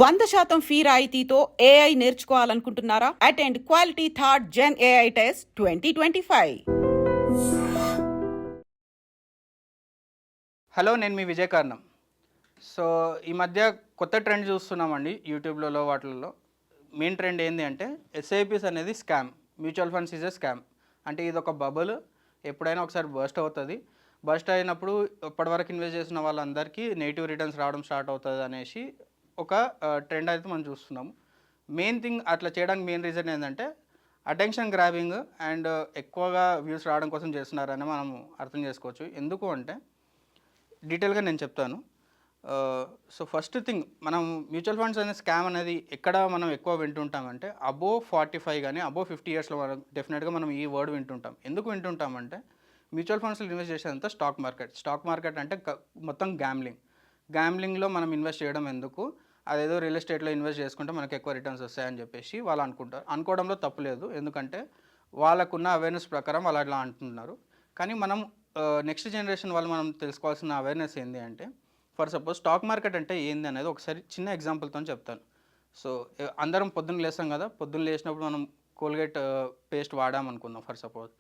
100% fee రాయితీతో AI నేర్చుకోవాలనుకుంటున్నారా? Attend quality third gen AI test 2025. Hello, నేను మీ విజయ్ కారణం. సో ఈ మధ్య కొత్త ట్రెండ్ చూస్తున్నామండి యూట్యూబ్లలో వాటిల్లో. మెయిన్ ట్రెండ్ ఏంటి అంటే ఎస్ఐపిస్ అనేది scam, mutual funds is a scam. అంటే ఇది ఒక బబుల్, ఎప్పుడైనా ఒకసారి బర్స్ట్ అవుతుంది. బర్స్ట్ అయినప్పుడు ఇప్పటివరకు ఇన్వెస్ట్ చేసిన వాళ్ళందరికీ నెగిటివ్ రిటర్న్స్ రావడం స్టార్ట్ అవుతుంది అనేసి ఒక ట్రెండ్ అయితే మనం చూస్తున్నాము. మెయిన్ థింగ్ అట్లా చేయడానికి మెయిన్ రీజన్ ఏంటంటే అటెన్షన్ గ్రాబింగ్ అండ్ ఎక్కువగా వ్యూస్ రావడం కోసం చేస్తున్నారని మనం అర్థం చేసుకోవచ్చు. ఎందుకు అంటే డీటెయిల్గా నేను చెప్తాను. సో ఫస్ట్ థింగ్, మనం మ్యూచువల్ ఫండ్స్ అనే స్కామ్ అనేది ఎక్కడ మనం ఎక్కువ వింటుంటామంటే అబోవ్ 45 కానీ అబోవ్ 50 ఇయర్స్లో మనం డెఫినెట్గా మనం ఈ వర్డ్ వింటుంటాం. ఎందుకు వింటుంటామంటే మ్యూచువల్ ఫండ్స్లో ఇన్వెస్ట్ చేసేదంతా స్టాక్ మార్కెట్ అంటే మొత్తం గ్యామ్లింగ్లో మనం ఇన్వెస్ట్ చేయడం ఎందుకు, అదేదో రియల్ ఎస్టేట్లో ఇన్వెస్ట్ చేసుకుంటే మనకు ఎక్కువ రిటర్న్స్ వస్తాయని చెప్పేసి వాళ్ళు అనుకుంటారు. అనుకోవడంలో తప్పులేదు, ఎందుకంటే వాళ్ళకున్న అవేర్నెస్ ప్రకారం వాళ్ళు అట్లా అంటున్నారు. కానీ మనం నెక్స్ట్ జనరేషన్ వాళ్ళు మనం తెలుసుకోవాల్సిన అవేర్నెస్ ఏంటి అంటే, ఫర్ సపోజ్ స్టాక్ మార్కెట్ అంటే ఏంది అనేది ఒకసారి చిన్న ఎగ్జాంపుల్తో చెప్తాను. సో అందరం పొద్దున్న లేస్తాం కదా, పొద్దున్న లేచినప్పుడు మనం కోల్గేట్ పేస్ట్ వాడామనుకుందాం. ఫర్ సపోజ్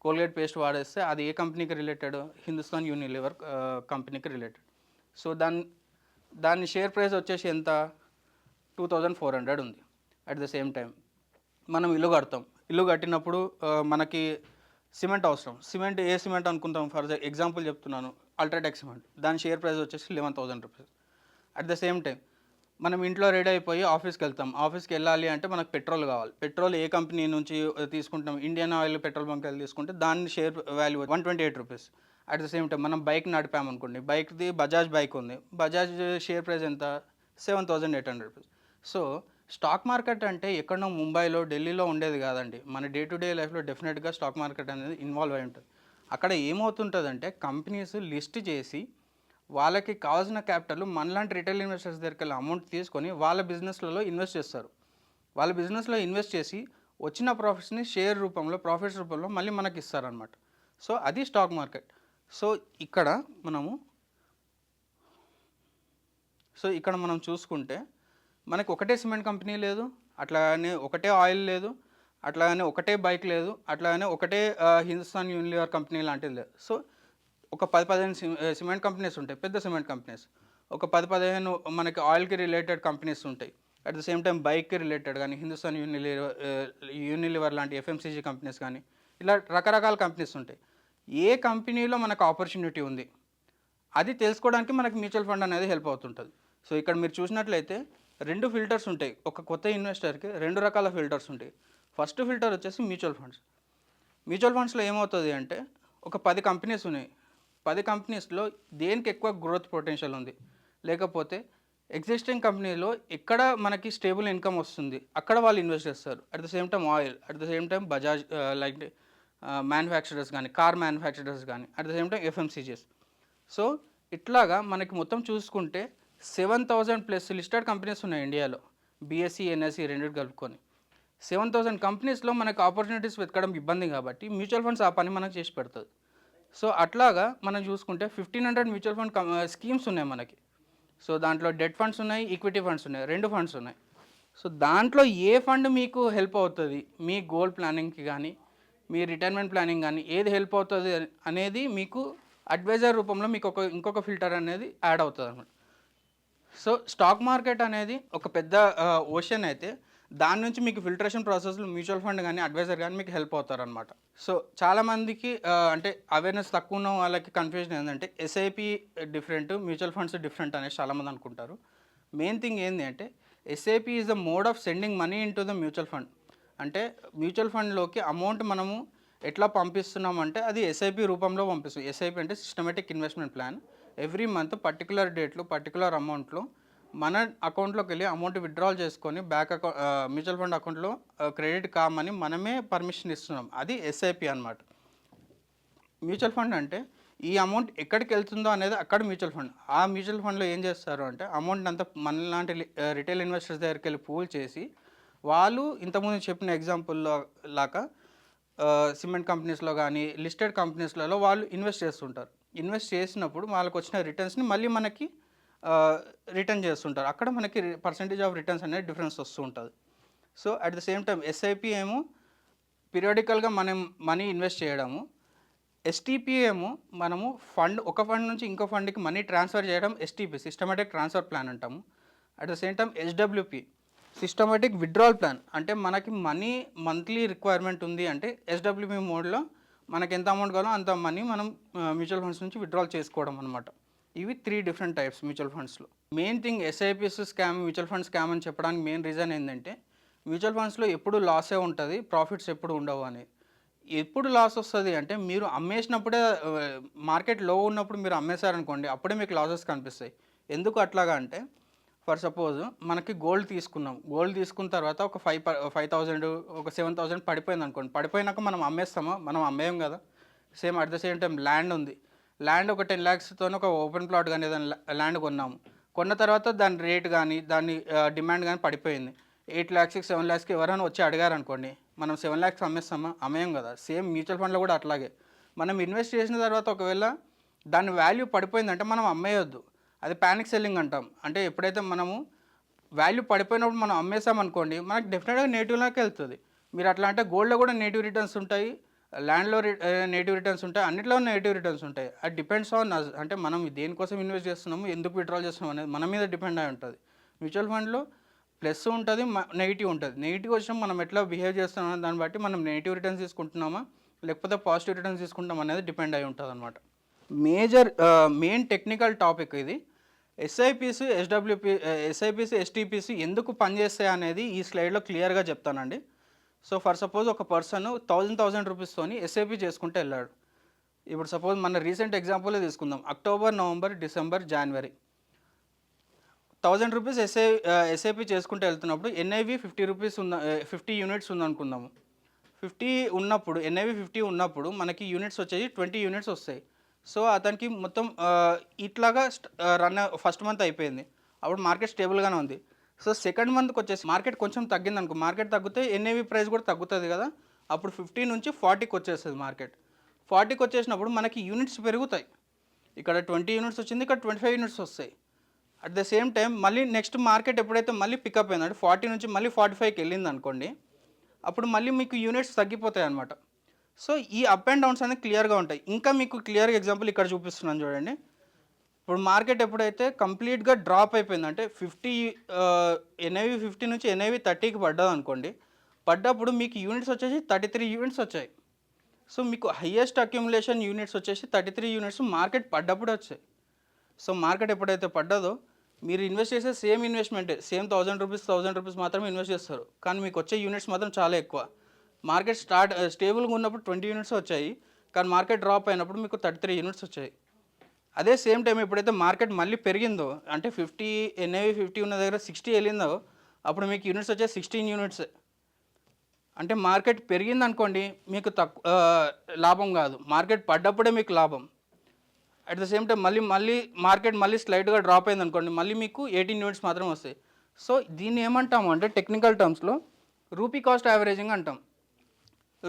కోల్గేట్ పేస్ట్ వాడేస్తే అది ఏ కంపెనీకి రిలేటెడ్? హిందుస్థాన్ యూనిలివర్ కంపెనీకి రిలేటెడ్. సో దాని షేర్ ప్రైస్ వచ్చేసి ఎంత? 2400 ఉంది. అట్ ద సేమ్ టైం మనం ఇల్లు కడతాం. ఇల్లు కట్టినప్పుడు మనకి సిమెంట్ అవసరం. సిమెంట్ ఏ సిమెంట్ అనుకుంటాం? ఫర్ ఎగ్జాంపుల్ చెప్తున్నాను, అల్ట్రాటెక్ సిమెంట్. దాని షేర్ ప్రైస్ వచ్చేసి 11,000 rupees. At the same time మనం ఇంట్లో రెడీ అయిపోయి ఆఫీస్కి వెళ్తాం. ఆఫీస్కి వెళ్ళాలి అంటే మనకు పెట్రోల్ కావాలి. పెట్రోల్ ఏ కంపెనీ నుంచి తీసుకుంటాం? ఇండియన్ ఆయిల్ పెట్రోల్ బంక్ వెళ్ళి తీసుకుంటే దాని share value 128 rupees. At the same time మనం బైక్ నడిపామనుకోండి, బైక్ది బజాజ్ బైక్ ఉంది, బజాజ్ షేర్ ప్రైస్ ఎంత? 7,800 రూపీస్. సో స్టాక్ మార్కెట్ అంటే ఎక్కడో ముంబైలో, ఢిల్లీలో ఉండేది కాదండి. మన డే టు డే లైఫ్లో డెఫినెట్గా స్టాక్ మార్కెట్ అనేది ఇన్వాల్వ్ అయి ఉంటుంది. అక్కడ ఏమవుతుంటుందంటే కంపెనీస్ లిస్ట్ చేసి వాళ్ళకి కావాల్సిన క్యాపిటల్ మనలాంటి రిటైల్ ఇన్వెస్టర్స్ దగ్గరికి వెళ్ళి అమౌంట్ తీసుకొని వాళ్ళ బిజినెస్లలో ఇన్వెస్ట్ చేస్తారు. వాళ్ళ బిజినెస్లో ఇన్వెస్ట్ చేసి వచ్చిన ప్రాఫిట్స్ని షేర్ రూపంలో, ప్రాఫిట్స్ రూపంలో మళ్ళీ మనకి ఇస్తారనమాట. సో అది స్టాక్ మార్కెట్. సో ఇక్కడ మనం చూసుకుంటే మనకి ఒకటే సిమెంట్ కంపెనీ లేదు, అట్లానే ఒకటే ఆయిల్ లేదు, అట్లానే ఒకటే బైక్ లేదు, అట్లానే ఒకటే హిందుస్థాన్ యూనిలివర్ కంపెనీ లాంటిది లేదు. సో ఒక 10-15 సిమెంట్ కంపెనీస్ ఉంటాయి, పెద్ద సిమెంట్ కంపెనీస్. ఒక 10-15 మనకి ఆయిల్కి రిలేటెడ్ కంపెనీస్ ఉంటాయి. అట్ ద సేమ్ టైం బైక్కి రిలేటెడ్ కానీ హిందుస్థాన్ యూనిలివర్ లాంటి ఎఫ్ఎంసీజీ కంపెనీస్ కానీ, ఇలా రకరకాల కంపెనీస్ ఉంటాయి. ఏ కంపెనీలో మనకు ఆపర్చునిటీ ఉంది అది తెలుసుకోవడానికి మనకి మ్యూచువల్ ఫండ్ అనేది హెల్ప్ అవుతుంటుంది. సో ఇక్కడ మీరు చూసినట్లయితే 2 ఫిల్టర్స్ ఉంటాయి. ఒక కొత్త ఇన్వెస్టర్కి 2 రకాల ఫిల్టర్స్ ఉంటాయి. ఫస్ట్ ఫిల్టర్ వచ్చేసి మ్యూచువల్ ఫండ్స్. మ్యూచువల్ ఫండ్స్లో ఏమవుతుంది అంటే ఒక 10 కంపెనీస్ ఉన్నాయి. 10 కంపెనీస్లో దేనికి ఎక్కువ గ్రోత్ పొటెన్షియల్ ఉంది, లేకపోతే ఎగ్జిస్టింగ్ కంపెనీలో ఎక్కడ మనకి స్టేబుల్ ఇన్కమ్ వస్తుంది అక్కడ వాళ్ళు ఇన్వెస్ట్ చేస్తారు. At the same time oil, at the same time Bajaj like manufacturers కానీ, కార్ మ్యానుఫ్యాక్చరర్స్ కానీ, at the same time FMCGs. So ఇట్లాగా మనకి మొత్తం చూసుకుంటే 7,000+ లిస్టెడ్ కంపెనీస్ ఉన్నాయి ఇండియాలో, బీఎస్సీ ఎన్ఎస్సీ రెండింటి కలుపుకొని. 7,000 కంపెనీస్లో మనకు ఆపర్చునిటీస్ వెతకడం ఇబ్బంది కాబట్టి మ్యూచువల్ ఫండ్స్ ఆ పని మనకు చేసి పెడుతుంది. సో అట్లాగా మనం చూసుకుంటే 1,500 మ్యూచువల్ ఫండ్ స్కీమ్స్ ఉన్నాయి మనకి. సో దాంట్లో డెట్ ఫండ్స్ ఉన్నాయి, ఈక్విటీ ఫండ్స్ ఉన్నాయి, 2 ఫండ్స్ ఉన్నాయి. సో దాంట్లో ఏ ఫండ్ మీకు హెల్ప్ అవుతుంది, మీ గోల్ ప్లానింగ్కి కానీ, మీ రిటైర్మెంట్ ప్లానింగ్ కానీ ఏది హెల్ప్ అవుతుంది అనేది మీకు అడ్వైజర్ రూపంలో మీకు ఇంకొక ఫిల్టర్ అనేది యాడ్ అవుతుంది అనమాట. సో స్టాక్ మార్కెట్ అనేది ఒక పెద్ద ఓషన్ అయితే దాని నుంచి మీకు ఫిల్టరేషన్ ప్రాసెస్లో మ్యూచువల్ ఫండ్ కానీ అడ్వైజర్ కానీ మీకు హెల్ప్ అవుతారనమాట. సో చాలామందికి అంటే అవేర్నెస్ తక్కువ ఉన్న వాళ్ళకి కన్ఫ్యూజన్ ఏంటంటే SIP different, mutual funds different అనేసి చాలామంది అనుకుంటారు. మెయిన్ థింగ్ ఏంటి అంటే SIP is the mode of sending money in to the mutual fund. అంటే మ్యూచువల్ ఫండ్లోకి అమౌంట్ మనము ఎట్లా పంపిస్తున్నామంటే అది ఎస్ఐపి రూపంలో పంపిస్తాం. ఎస్ఐపి అంటే systematic investment plan. Every month particular డేట్లో పర్టికులర్ అమౌంట్లో మన అకౌంట్లోకి వెళ్ళి అమౌంట్ విత్డ్రాల్ చేసుకొని మ్యూచువల్ ఫండ్ అకౌంట్లో క్రెడిట్ కామని మనమే పర్మిషన్ ఇస్తున్నాం. అది ఎస్ఐపి అనమాట. మ్యూచువల్ ఫండ్ అంటే ఈ అమౌంట్ ఎక్కడికి వెళ్తుందో అనేది అక్కడ మ్యూచువల్ ఫండ్. ఆ మ్యూచువల్ ఫండ్లో ఏం చేస్తారు అంటే అమౌంట్ అంతా మనలాంటి రిటైల్ ఇన్వెస్టర్స్ దగ్గరికి వెళ్ళి పూల్ చేసి వాళ్ళు ఇంతకుముందు చెప్పిన ఎగ్జాంపుల్లో లాగా సిమెంట్ కంపెనీస్లో కానీ లిస్టెడ్ కంపెనీస్లలో వాళ్ళు ఇన్వెస్ట్ చేస్తుంటారు. ఇన్వెస్ట్ చేసినప్పుడు వాళ్ళకి వచ్చిన రిటర్న్స్ని మళ్ళీ మనకి రిటర్న్ చేస్తుంటారు. అక్కడ మనకి పర్సంటేజ్ ఆఫ్ రిటర్న్స్ అనేది డిఫరెన్స్ వస్తూ ఉంటుంది. So at the same time SIP ఏమో పీరియాడికల్గా మనం మనీ ఇన్వెస్ట్ చేయడము, ఎస్టీపీ ఏమో మనము ఒక ఫండ్ నుంచి ఇంకో ఫండ్కి మనీ ట్రాన్స్ఫర్ చేయడం ఎస్టీపీ, సిస్టమేటిక్ ట్రాన్స్ఫర్ ప్లాన్ అంటాము. At the same time SWP, systematic withdrawal plan. అంటే మనకి మనీ మంత్లీ రిక్వైర్మెంట్ ఉంది అంటే ఎస్డబ్ల్యూపీ మోడ్లో మనకి ఎంత అమౌంట్ కావాలో అంత మనీ మనం మ్యూచువల్ ఫండ్స్ నుంచి విత్డ్రాల్ చేసుకోవడం అనమాట. ఇవి 3 డిఫరెంట్ టైప్స్ మ్యూచువల్ ఫండ్స్లో. Main thing SIPs scam, mutual fund scam అని చెప్పడానికి మెయిన్ రీజన్ ఏంటంటే మ్యూచువల్ ఫండ్స్లో ఎప్పుడు లాసే ఉంటుంది, ప్రాఫిట్స్ ఎప్పుడు ఉండవు అని. ఎప్పుడు లాస్ వస్తుంది అంటే మీరు అమ్మేసినప్పుడే, మార్కెట్ లో ఉన్నప్పుడు మీరు అమ్మేశారనుకోండి, అప్పుడే మీకు లాసెస్ కనిపిస్తాయి. ఎందుకు అట్లాగా అంటే, ఫర్ సపోజ్ మనకి గోల్డ్ తీసుకున్నాం, గోల్డ్ తీసుకున్న తర్వాత ఒక 5,000 ఒక 7,000 పడిపోయింది అనుకోండి, పడిపోయినాక మనం అమ్మేస్తామా? మనం అమ్మేయం కదా. Same at the same time land ఉంది, ల్యాండ్ ఒక 10 lakhsతో ఒక ఓపెన్ ప్లాట్ కానీ ఏదైనా ల్యాండ్ కొన్నాము, కొన్న తర్వాత దాని రేట్ కానీ దాని డిమాండ్ కానీ పడిపోయింది. 8 lakhs 7 lakhsకి ఎవరైనా వచ్చి అడిగారు అనుకోండి, మనం 7 lakhs అమ్మేస్తామా? అమ్మేయం కదా. సేమ్ మ్యూచువల్ ఫండ్లో కూడా అట్లాగే మనం ఇన్వెస్ట్ చేసిన తర్వాత ఒకవేళ దాని వాల్యూ పడిపోయిందంటే మనం అమ్మేయొద్దు. అది ప్యానిక్ సెల్లింగ్ అంటాం. అంటే ఎప్పుడైతే మనము వాల్యూ పడిపోయినప్పుడు మనం అమ్మేసామనుకోండి, మనకు డెఫినెట్గా నెగిటివ్లోకి వెళ్తుంది. మీరు అట్లా అంటే గోల్డ్లో కూడా నెగిటివ్ రిటర్న్స్ ఉంటాయి, ల్యాండ్లో నెగిటివ్ రిటర్న్స్ ఉంటాయి, అన్నిట్లో నెగిటివ్ రిటర్న్స్ ఉంటాయి. అది డిపెండ్స్ ఆన్ అస్. అంటే మనం దేనికోసం ఇన్వెస్ట్ చేస్తున్నాము, ఎందుకు విత్డ్రాల్ చేస్తున్నాం అనేది మన మీద డిపెండ్ అయి ఉంటుంది. మ్యూచువల్ ఫండ్లో ప్లస్ ఉంటుంది, నెగిటివ్ ఉంటుంది. నెగిటివ్ వచ్చిన మనం ఎట్లా బిహేవ్ చేస్తున్నాం దాన్ని బట్టి మనం నెగిటివ్ రిటర్న్స్ తీసుకుంటున్నామా లేకపోతే పాజిటివ్ రిటర్న్స్ తీసుకుంటాం అనేది డిపెండ్ అయి ఉంటుంది అనమాట. మెయిన్ టెక్నికల్ టాపిక్ ఇది. ఎస్ఐపిస్, ఎస్ఐపిస్, ఎస్టీపీస్ ఎందుకు పనిచేస్తాయి అనేది ఈ స్లైడ్లో క్లియర్గా చెప్తానండి. సో ఫర్ సపోజ్ ఒక పర్సన్ 1,000 రూపీస్తోని ఎస్ఐపి చేసుకుంటూ వెళ్ళాడు. ఇప్పుడు సపోజ్ మన రీసెంట్ ఎగ్జాంపులే తీసుకుందాం. అక్టోబర్, నవంబర్, డిసెంబర్, జనవరి 1,000 రూపీస్ ఎస్ఐపి చేసుకుంటూ వెళ్తున్నప్పుడు ఎన్ఐవి 50 రూపీస్ 50 యూనిట్స్ ఉందనుకుందాము. 50 ఉన్నప్పుడు, ఎన్ఐవి 50 ఉన్నప్పుడు మనకి యూనిట్స్ వచ్చేసి 20 యూనిట్స్ వస్తాయి. సో అతనికి మొత్తం ఇట్లాగా ఫస్ట్ మంత్ అయిపోయింది. అప్పుడు మార్కెట్ స్టేబుల్గానే ఉంది. సో సెకండ్ మంత్కి వచ్చేసి మార్కెట్ కొంచెం తగ్గింది అనుకో, మార్కెట్ తగ్గితే ఎన్ఐవి ప్రైస్ కూడా తగ్గుతుంది కదా. అప్పుడు 50 నుంచి 40కి వచ్చేస్తుంది మార్కెట్. 40కి వచ్చేసినప్పుడు మనకి యూనిట్స్ పెరుగుతాయి. ఇక్కడ 20 యూనిట్స్ వచ్చింది, ఇక్కడ 25 యూనిట్స్ వస్తాయి. అట్ ద సేమ్ టైం మళ్ళీ నెక్స్ట్ మార్కెట్ ఎప్పుడైతే మళ్ళీ పికప్ అయింది అంటే 40 నుంచి మళ్ళీ 45కి వెళ్ళింది అనుకోండి, అప్పుడు మళ్ళీ మీకు యూనిట్స్ తగ్గిపోతాయి అనమాట. సో ఈ అప్ అండ్ డౌన్స్ అనేది క్లియర్గా ఉంటాయి. ఇంకా మీకు క్లియర్గా ఎగ్జాంపుల్ ఇక్కడ చూపిస్తున్నాను చూడండి. ఇప్పుడు మార్కెట్ ఎప్పుడైతే కంప్లీట్గా డ్రాప్ అయిపోయింది అంటే 50 ఎన్ఐవి 50 నుంచి ఎన్ఐవి 30కి పడ్డది అనుకోండి, పడ్డప్పుడు మీకు యూనిట్స్ వచ్చేసి 33 యూనిట్స్ వచ్చాయి. సో మీకు హయ్యెస్ట్ అక్యుములేషన్ యూనిట్స్ వచ్చేసి 33 యూనిట్స్ మార్కెట్ పడ్డప్పుడు వచ్చాయి. సో మార్కెట్ ఎప్పుడైతే పడ్డదో మీరు ఇన్వెస్ట్ చేసే సేమ్ ఇన్వెస్ట్మెంటే, సేమ్ 1,000 రూపీస్ మాత్రమే ఇన్వెస్ట్ చేస్తారు, కానీ మీకు వచ్చే యూనిట్స్ మాత్రం చాలా ఎక్కువ. మార్కెట్ స్టేబుల్గా ఉన్నప్పుడు 20 యూనిట్స్ వచ్చాయి, కానీ మార్కెట్ డ్రాప్ అయినప్పుడు మీకు 33 యూనిట్స్ వచ్చాయి. అదే సేమ్ టైం ఎప్పుడైతే మార్కెట్ మళ్ళీ పెరిగిందో అంటే 50 ఎన్ఐవి 50 ఉన్న దగ్గర 60 వెళ్ళిందో, అప్పుడు మీకు యూనిట్స్ వచ్చే 16 యూనిట్స్. అంటే మార్కెట్ పెరిగింది అనుకోండి మీకు లాభం కాదు, మార్కెట్ పడ్డప్పుడే మీకు లాభం. అట్ ద సేమ్ టైం మళ్ళీ మార్కెట్ మళ్ళీ స్లైడ్గా డ్రాప్ అయింది అనుకోండి, మళ్ళీ మీకు 18 యూనిట్స్ మాత్రమే వస్తాయి. సో దీన్ని ఏమంటాము అంటే టెక్నికల్ టర్మ్స్లో రూపీ కాస్ట్ యావరేజింగ్ అంటాం.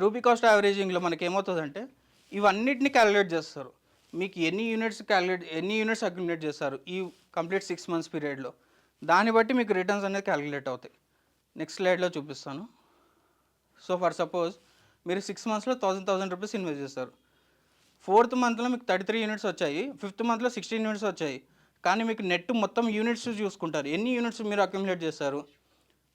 రూపీ కాస్ట్ యావరేజింగ్లో మనకి ఏమవుతుందంటే ఇవన్నిటిని క్యాలిక్యులేట్ చేస్తారు. మీకు ఎన్ని యూనిట్స్ అక్యుములేట్ చేస్తారు ఈ కంప్లీట్ 6 months పీరియడ్లో, దాన్ని బట్టి మీకు రిటర్న్స్ అనేది క్యాలిక్యులేట్ అవుతాయి. నెక్స్ట్ స్లైడ్లో చూపిస్తాను. సో ఫర్ సపోజ్ మీరు 6 monthsలో 1,000 రూపీస్ ఇన్వెస్ట్ చేస్తారు. 4th monthలో మీకు 33 యూనిట్స్ వచ్చాయి, 5th monthలో 16 యూనిట్స్ వచ్చాయి, కానీ మీకు నెట్ మొత్తం యూనిట్స్ చూసుకుంటారు. ఎన్ని యూనిట్స్ మీరు అక్యుములేట్ చేస్తారు?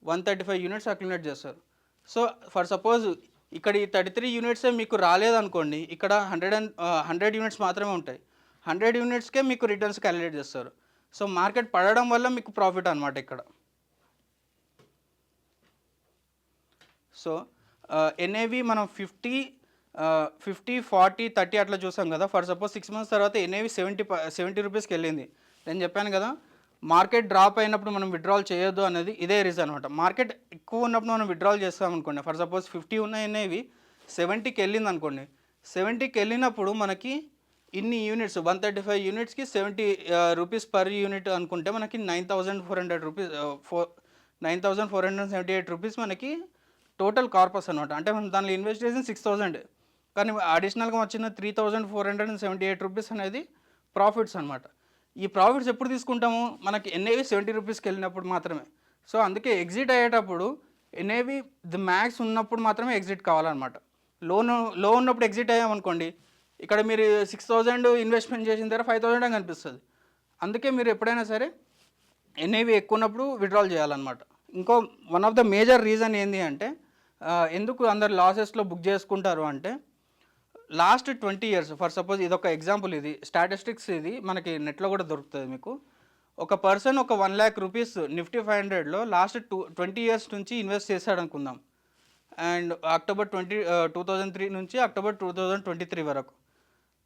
135 యూనిట్స్ అక్యుములేట్ చేస్తారు. సో ఫర్ సపోజ్ ఇక్కడ ఈ 33 యూనిట్సే మీకు రాలేదనుకోండి, ఇక్కడ 100 యూనిట్స్ మాత్రమే ఉంటాయి. 100 యూనిట్స్కే మీకు రిటర్న్స్ క్యాలిక్యులేట్ చేస్తారు. సో మార్కెట్ పడడం వల్ల మీకు ప్రాఫిట్ అనమాట ఇక్కడ. సో ఎన్ఏవి మనం 50, 40, 30 అట్లా చూసాం కదా. ఫర్ సపోజ్ 6 months తర్వాత ఎన్ఏవి 70 రూపీస్కి వెళ్ళింది. నేను చెప్పాను కదా, మార్కెట్ డ్రాప్ అయినప్పుడు మనం విత్డ్రాల్ చేయొద్దు అనేది ఇదే రీజన్ అనమాట. మార్కెట్ ఎక్కువ ఉన్నప్పుడు మనం విత్డ్రాల్ చేస్తాం అనుకోండి, ఫర్ సపోజ్ 50 ఉన్న ఎన్ఏవి 70కి వెళ్ళింది అనుకోండి, 70కి వెళ్ళినప్పుడు మనకి ఇన్ని యూనిట్స్ 135 యూనిట్స్కి 70 రూపీస్ పర్ యూనిట్ అనుకుంటే మనకి 9,478 రూపీస్ మనకి టోటల్ కార్పస్ అనమాట. అంటే మనం దానిలో ఇన్వెస్ట్ చేసిన 6,000, కానీ అడిషనల్గా వచ్చిన 3,478 రూపీస్ అనేది ప్రాఫిట్స్ అనమాట. ఈ ప్రాఫిట్స్ ఎప్పుడు తీసుకుంటాము, మనకి ఎన్ఏవి 70 రూపీస్కి వెళ్ళినప్పుడు మాత్రమే. సో అందుకే ఎగ్జిట్ అయ్యేటప్పుడు ఎన్ఏవి ది మ్యాక్స్ ఉన్నప్పుడు మాత్రమే ఎగ్జిట్ కావాలన్నమాట. లో ఉన్నప్పుడు ఎగ్జిట్ అయ్యామనుకోండి, ఇక్కడ మీరు 6000 ఇన్వెస్ట్మెంట్ చేసిన తర్వాత 5000 అని కనిపిస్తుంది. అందుకే మీరు ఎప్పుడైనా సరే ఎన్ఏవి ఎక్కువ ఉన్నప్పుడు విత్డ్రాల్ చేయాలన్నమాట. ఇంకో one of the major reason ఏంటి అంటే ఎందుకు అందరు లాసెస్లో బుక్ చేసుకుంటారు అంటే, లాస్ట్ 20 ఇయర్స్ ఫర్ సపోజ్ ఇదొక ఎగ్జాంపుల్, ఇది స్టాటిస్టిక్స్, ఇది మనకి నెట్లో కూడా దొరుకుతుంది మీకు. ఒక పర్సన్ ఒక 1 lakh రూపీస్ నిఫ్టీ 500లో లాస్ట్ 20 ఇయర్స్ నుంచి ఇన్వెస్ట్ చేశాడు అనుకుందాం. అండ్ అక్టోబర్ 2003 నుంచి అక్టోబర్ 2023 వరకు.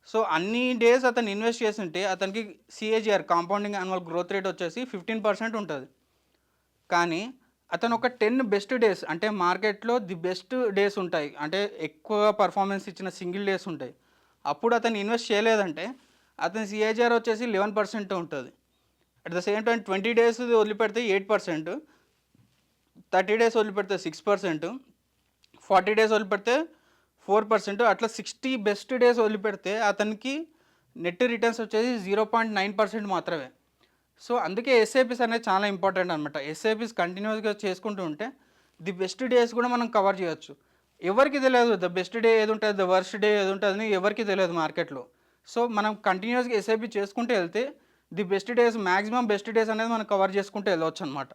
సో అన్ని డేస్ అతను ఇన్వెస్ట్ చేస్తుంటే అతనికి CAGR compounding annual growth rate వచ్చేసి 15% ఉంటుంది. కానీ అతను ఒక 10 బెస్ట్ డేస్, అంటే మార్కెట్లో ది బెస్ట్ డేస్ ఉంటాయి, అంటే ఎక్కువ పర్ఫార్మెన్స్ ఇచ్చిన సింగిల్ డేస్ ఉంటాయి, అప్పుడు అతను ఇన్వెస్ట్ చేయలేదంటే అతని సిఏజిఆర్ వచ్చేసి 11% ఉంటుంది. At the same time 20 days వదిలిపెడితే 8%, 30 డేస్ వదిలిపెడితే 6%, 40 డేస్ వదిలిపెడితే 4%, అట్లా 60 బెస్ట్ డేస్ వదిలిపెడితే అతనికి నెట్ రిటర్న్స్ వచ్చేసి 0.9% మాత్రమే. సో అందుకే ఎస్ఐపిస్ అనేది చాలా ఇంపార్టెంట్ అనమాట. ఎస్ఐపిస్ కంటిన్యూస్గా చేసుకుంటూ ఉంటే ది బెస్ట్ డేస్ కూడా మనం కవర్ చేయొచ్చు. ఎవరికి తెలియదు ద బెస్ట్ డే ఏది ఉంటుంది, ద వర్స్ట్ డే ఏది ఉంటుంది అని ఎవరికి తెలియదు మార్కెట్లో. సో మనం కంటిన్యూస్గా ఎస్ఐపి చేసుకుంటూ వెళ్తే the best days, maximum best days అనేది మనం కవర్ చేసుకుంటూ వెళ్ళవచ్చు అనమాట.